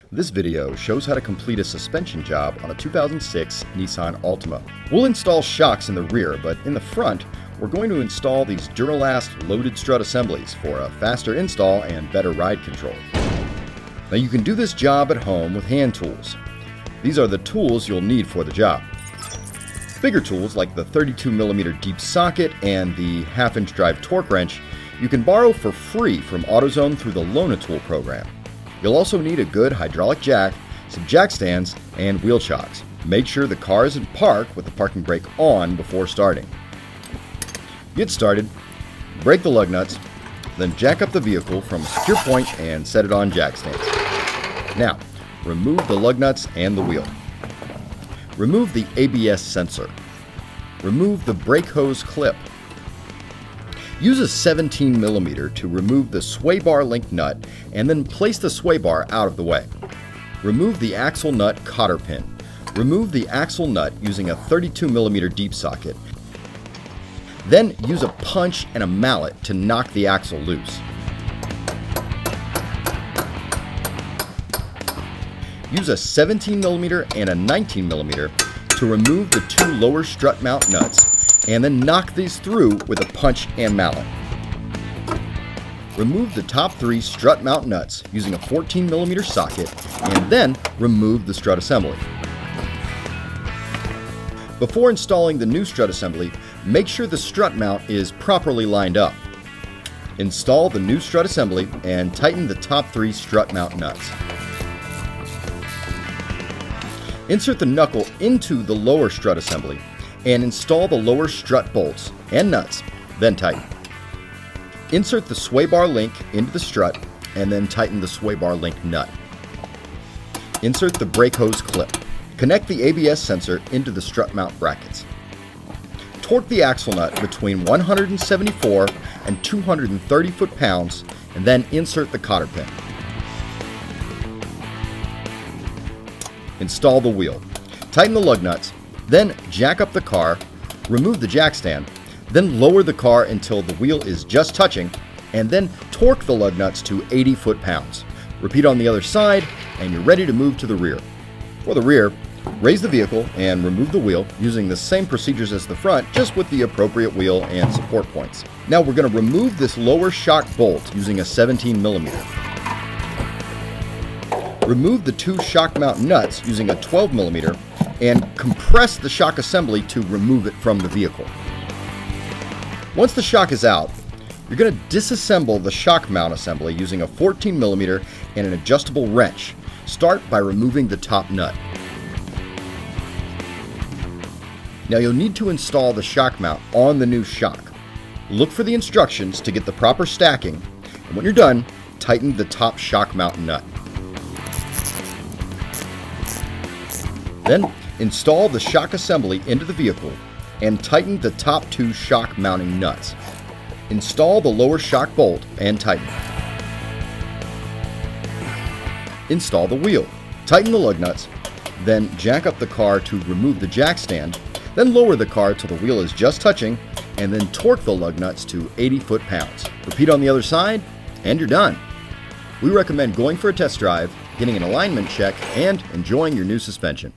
This video shows how to complete a suspension job on a 2006 Nissan Altima. We'll install shocks in the rear, but in the front, we're going to install these Duralast loaded strut assemblies for a faster install and better ride control. Now you can do this job at home with hand tools. These are the tools you'll need for the job. Bigger tools like the 32mm deep socket and the 1/2-inch drive torque wrench you can borrow for free from AutoZone through the Loan a Tool program. You'll also need a good hydraulic jack, some jack stands, and wheel chocks. Make sure the car is in park with the parking brake on before starting. Get started, break the lug nuts, then jack up the vehicle from a secure point and set it on jack stands. Now, remove the lug nuts and the wheel. Remove the ABS sensor. Remove the brake hose clip. Use a 17mm to remove the sway bar link nut and then place the sway bar out of the way. Remove the axle nut cotter pin. Remove the axle nut using a 32mm deep socket. Then use a punch and a mallet to knock the axle loose. Use a 17mm and a 19mm to remove the two lower strut mount nuts and then knock these through with a punch and mallet. Remove the top 3 strut mount nuts using a 14mm socket and then remove the strut assembly. Before installing the new strut assembly, make sure the strut mount is properly lined up. Install the new strut assembly and tighten the top 3 strut mount nuts. Insert the knuckle into the lower strut assembly and install the lower strut bolts and nuts, then tighten. Insert the sway bar link into the strut and then tighten the sway bar link nut. Insert the brake hose clip. Connect the ABS sensor into the strut mount brackets. Torque the axle nut between 174 and 230 foot-pounds and then insert the cotter pin. Install the wheel. Tighten the lug nuts, then jack up the car, remove the jack stand, then lower the car until the wheel is just touching, and then torque the lug nuts to 80 foot-pounds. Repeat on the other side, and you're ready to move to the rear. For the rear, raise the vehicle and remove the wheel using the same procedures as the front, just with the appropriate wheel and support points. Now we're going to remove this lower shock bolt using a 17mm. Remove the 2 shock mount nuts using a 12mm and compress the shock assembly to remove it from the vehicle. Once the shock is out, you're going to disassemble the shock mount assembly using a 14mm and an adjustable wrench. Start by removing the top nut. Now you'll need to install the shock mount on the new shock. Look for the instructions to get the proper stacking, and when you're done, tighten the top shock mount nut. Then install the shock assembly into the vehicle and tighten the top 2 shock mounting nuts. Install the lower shock bolt and tighten. Install the wheel. Tighten the lug nuts, then jack up the car to remove the jack stand, then lower the car till the wheel is just touching, and then torque the lug nuts to 80 foot-pounds. Repeat on the other side, and you're done. We recommend going for a test drive, getting an alignment check, and enjoying your new suspension.